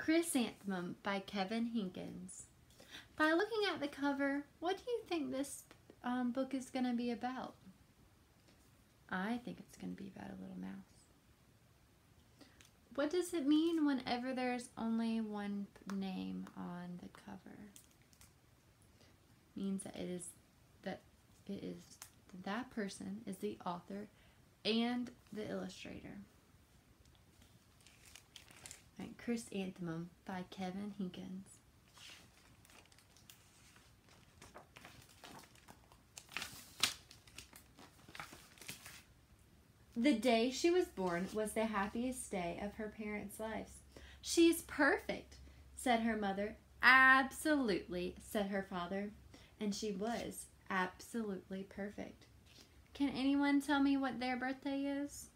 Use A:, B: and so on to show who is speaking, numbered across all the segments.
A: Chrysanthemum by Kevin Hinkins. By looking at the cover, what do you think this book is going to be about? I think it's going to be about a little mouse. What does it mean whenever there's only one name on the cover? It means that that person is the author and the illustrator. All right, Chrysanthemum by Kevin Hinkins. The day she was born was the happiest day of her parents' lives. "She's perfect," said her mother. "Absolutely," said her father. And she was absolutely perfect. Can anyone tell me what their birthday is?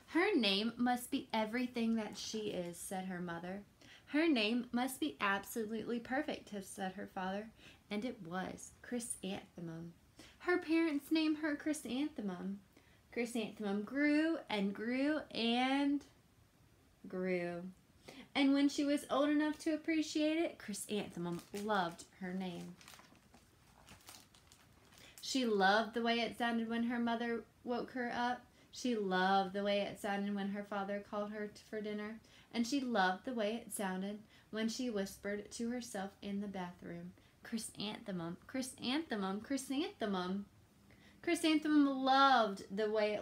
A: "Her name must be everything that she is," said her mother. "Her name must be absolutely perfect," said her father. And it was Chrysanthemum. Her parents named her Chrysanthemum. Chrysanthemum grew and grew and grew. And when she was old enough to appreciate it, Chrysanthemum loved her name. She loved the way it sounded when her mother woke her up. She loved the way it sounded when her father called her for dinner. And she loved the way it sounded when she whispered to herself in the bathroom. Chrysanthemum, chrysanthemum, chrysanthemum. Chrysanthemum loved the way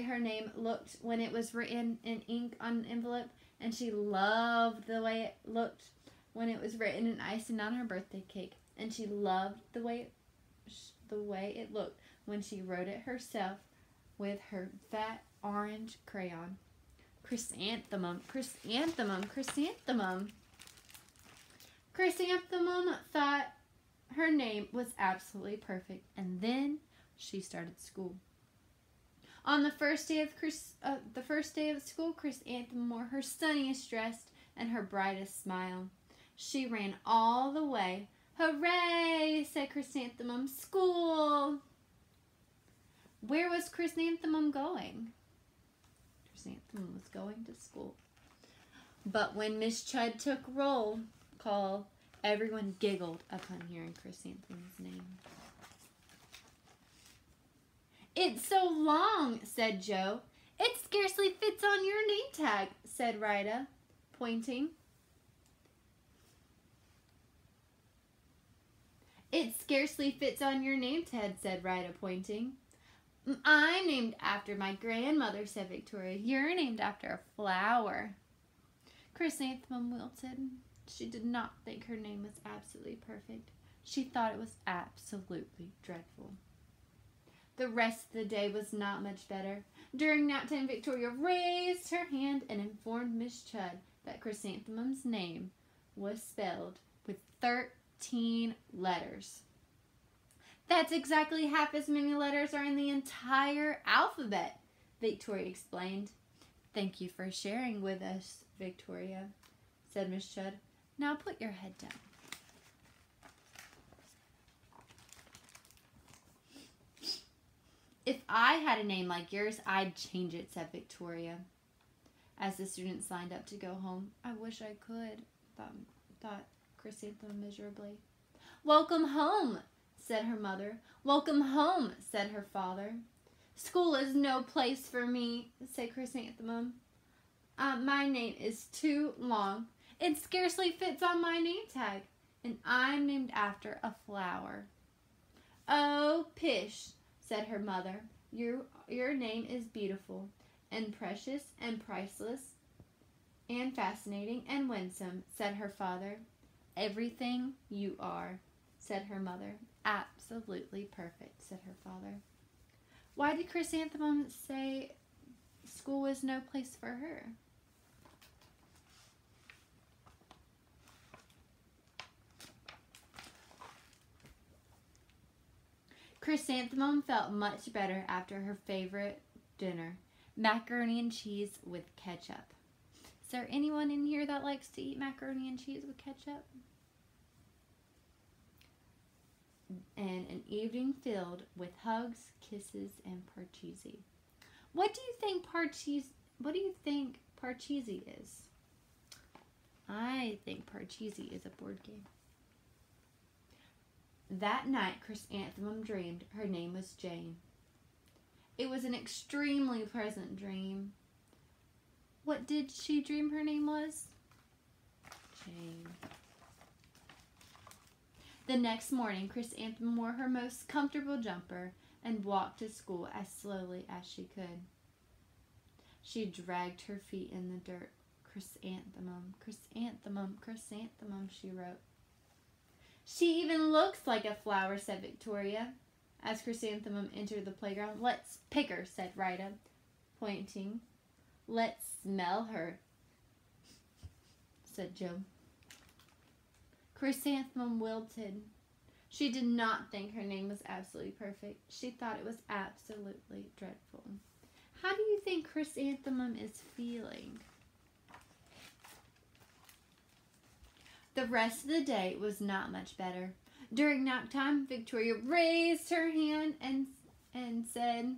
A: her name looked when it was written in ink on an envelope, and she loved the way it looked when it was written in icing on her birthday cake, and she loved the way it looked when she wrote it herself with her fat orange crayon. Chrysanthemum, chrysanthemum, chrysanthemum. Chrysanthemum thought her name was absolutely perfect, and then she started school. On the first day of school, Chrysanthemum wore her sunniest dress and her brightest smile. She ran all the way. "Hooray!" said Chrysanthemum. "School!" Where was Chrysanthemum going? Chrysanthemum was going to school. But when Miss Chud took roll call, everyone giggled upon hearing Chrysanthemum's name. "It's so long," said Joe. "It scarcely fits on your name tag," said Rita, pointing. "It scarcely fits on your name tag," said Rita, pointing. "I'm named after my grandmother," said Victoria. "You're named after a flower." Chrysanthemum wilted. She did not think her name was absolutely perfect. She thought it was absolutely dreadful. The rest of the day was not much better. During nap time, Victoria raised her hand and informed Miss Chud that Chrysanthemum's name was spelled with 13 letters. "That's exactly half as many letters are in the entire alphabet," Victoria explained. "Thank you for sharing with us, Victoria," said Miss Chud. "Now put your head down." "If I had a name like yours, I'd change it," said Victoria, as the students lined up to go home. "I wish I could," thought Chrysanthemum miserably. "Welcome home," said her mother. "Welcome home," said her father. "School is no place for me," said Chrysanthemum. My name is too long. It scarcely fits on my name tag, and I'm named after a flower." "Oh, pish," said her mother. Your name is beautiful and precious and priceless and fascinating and winsome," said her father. "Everything you are," said her mother. "Absolutely perfect," said her father. Why did Chrysanthemum say school was no place for her? Chrysanthemum felt much better after her favorite dinner, macaroni and cheese with ketchup. Is there anyone in here that likes to eat macaroni and cheese with ketchup? and an evening filled with hugs, kisses, and parcheesi. What do you think parcheesi is? I think parcheesi is a board game. That night, Chrysanthemum dreamed her name was Jane. It was an extremely pleasant dream. What did she dream her name was? Jane. The next morning, Chrysanthemum wore her most comfortable jumper and walked to school as slowly as she could. She dragged her feet in the dirt. Chrysanthemum, chrysanthemum, chrysanthemum, she wrote. She even looks like a flower, said Victoria. As Chrysanthemum entered the playground, let's pick her, said Rita, pointing. Let's smell her, said Joe. Chrysanthemum wilted. She did not think her name was absolutely perfect. She thought it was absolutely dreadful. How do you think Chrysanthemum is feeling? The rest of the day was not much better. During nap time, Victoria raised her hand and said,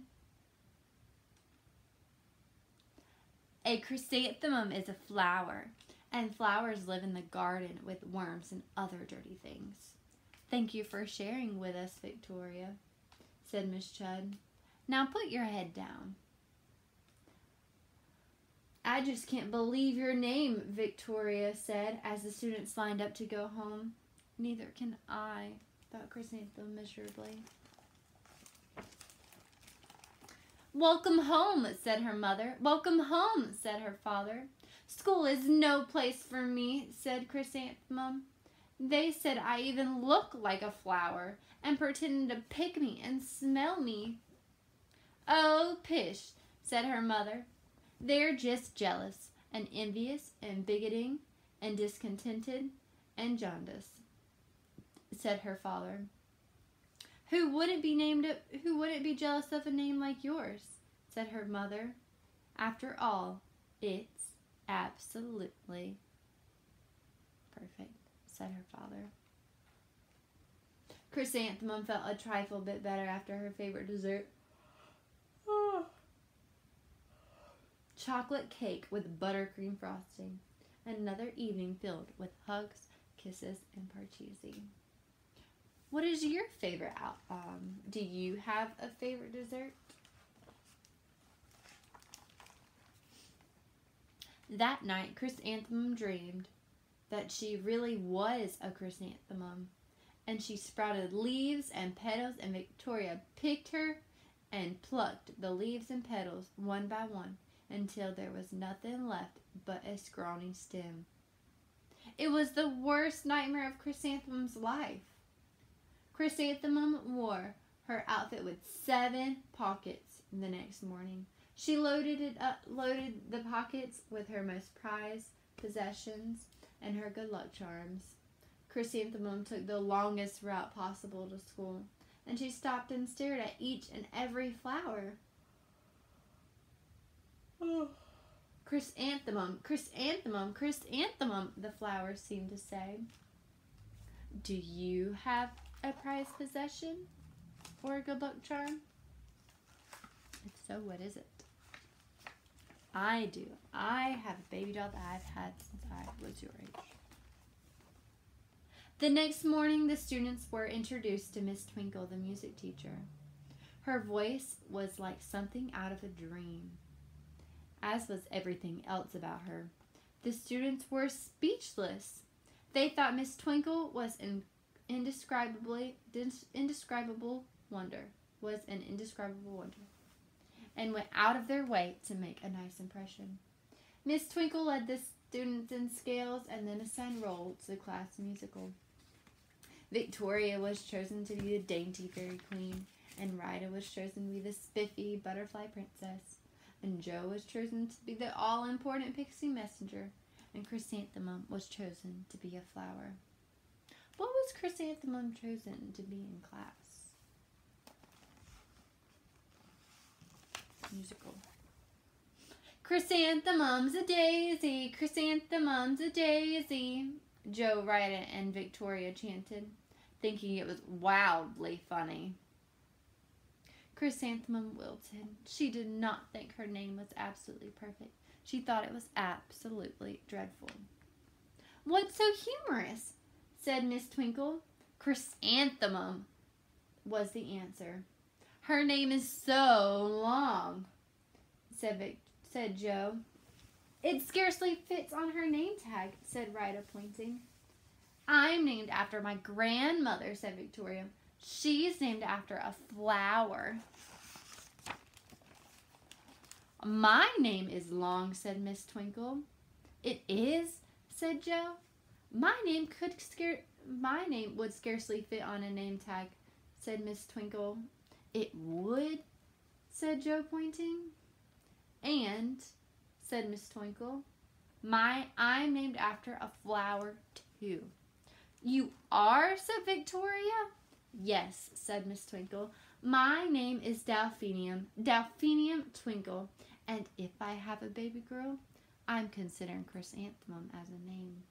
A: a chrysanthemum is a flower, and flowers live in the garden with worms and other dirty things. Thank you for sharing with us, Victoria, said Miss Chudd. Now put your head down. I just can't believe your name, Victoria said as the students lined up to go home. Neither can I, thought Chrysanthemum miserably. Welcome home, said her mother. Welcome home, said her father. School is no place for me, said Chrysanthemum. They said I even look like a flower and pretended to pick me and smell me. Oh, pish, said her mother. They're just jealous and envious and bigoting and discontented and jaundiced, said her father. Who wouldn't be jealous of a name like yours, said her mother. After all, it's absolutely perfect, said her father. Chrysanthemum felt a trifle bit better after her favorite dessert. Chocolate cake with buttercream frosting. Another evening filled with hugs, kisses, and parcheesi. What is your favorite? Do you have a favorite dessert? That night, Chrysanthemum dreamed that she really was a chrysanthemum, and she sprouted leaves and petals, and Victoria picked her and plucked the leaves and petals one by one until there was nothing left but a scrawny stem. It was the worst nightmare of Chrysanthemum's life. Chrysanthemum wore her outfit with 7 pockets the next morning. She loaded the pockets with her most prized possessions and her good luck charms. Chrysanthemum took the longest route possible to school, and she stopped and stared at each and every flower. Chrysanthemum, chrysanthemum, chrysanthemum, the flowers seemed to say. Do you have a prized possession or a good luck charm? If so, what is it? I do. I have a baby doll that I've had since I was your age. The next morning, the students were introduced to Miss Twinkle, the music teacher. Her voice was like something out of a dream, as was everything else about her. The students were speechless. They thought Miss Twinkle was an indescribable wonder, and went out of their way to make a nice impression. Miss Twinkle led the students in scales and then assigned roles to the class musical. Victoria was chosen to be the dainty fairy queen, and Rita was chosen to be the spiffy butterfly princess, and Jo was chosen to be the all-important pixie messenger, and Chrysanthemum was chosen to be a flower. What was Chrysanthemum chosen to be in class? Musical. Chrysanthemum's a daisy, chrysanthemum's a daisy, Jo, Rita, and Victoria chanted. thinking it was wildly funny. Chrysanthemum wilted. She did not think her name was absolutely perfect. She thought it was absolutely dreadful. "What's so humorous?" said Miss Twinkle. "Chrysanthemum," was the answer. "Her name is so long," said Joe. "It scarcely fits on her name tag," said Rita, pointing. "I'm named after my grandmother," said Victoria. "She's named after a flower." "My name is long," said Miss Twinkle. "It is?" said Joe. My name would scarcely fit on a name tag," said Miss Twinkle. "It would?" said Joe, pointing. "And," said Miss Twinkle, "I'm named after a flower, too." "You are?" said Victoria. "Yes," said Miss Twinkle. "My name is Delphinium Twinkle, and if I have a baby girl, I'm considering Chrysanthemum as a name.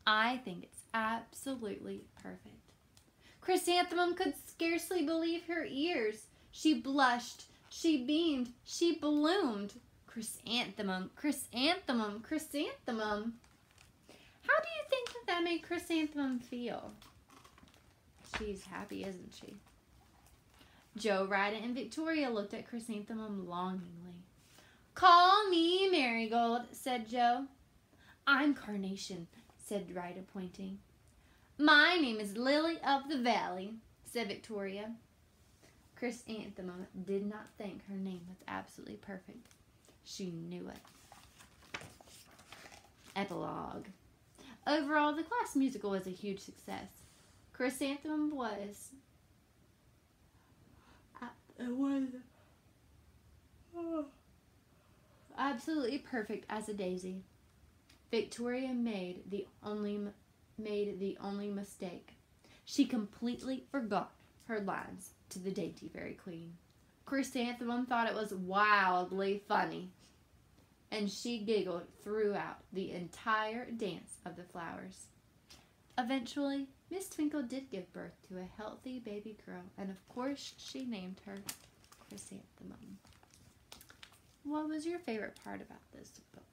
A: I think it's absolutely perfect." Chrysanthemum could scarcely believe her ears. She blushed, she beamed, she bloomed. Chrysanthemum, Chrysanthemum, Chrysanthemum. How do you think that made Chrysanthemum feel? She's happy, isn't she? Joe, Rita, and Victoria looked at Chrysanthemum longingly. "Call me Marigold," said Joe. "I'm Carnation," said Rita, pointing. "My name is Lily of the Valley," said Victoria. Chrysanthemum did not think her name was absolutely perfect. She knew it. Epilogue. Overall, the class musical was a huge success. Chrysanthemum was absolutely perfect as a daisy. Victoria made the only mistake. She completely forgot her lines to the Dainty Fairy Queen. Chrysanthemum thought it was wildly funny, and she giggled throughout the entire dance of the flowers. Eventually, Miss Twinkle did give birth to a healthy baby girl, and of course she named her Chrysanthemum. What was your favorite part about this book?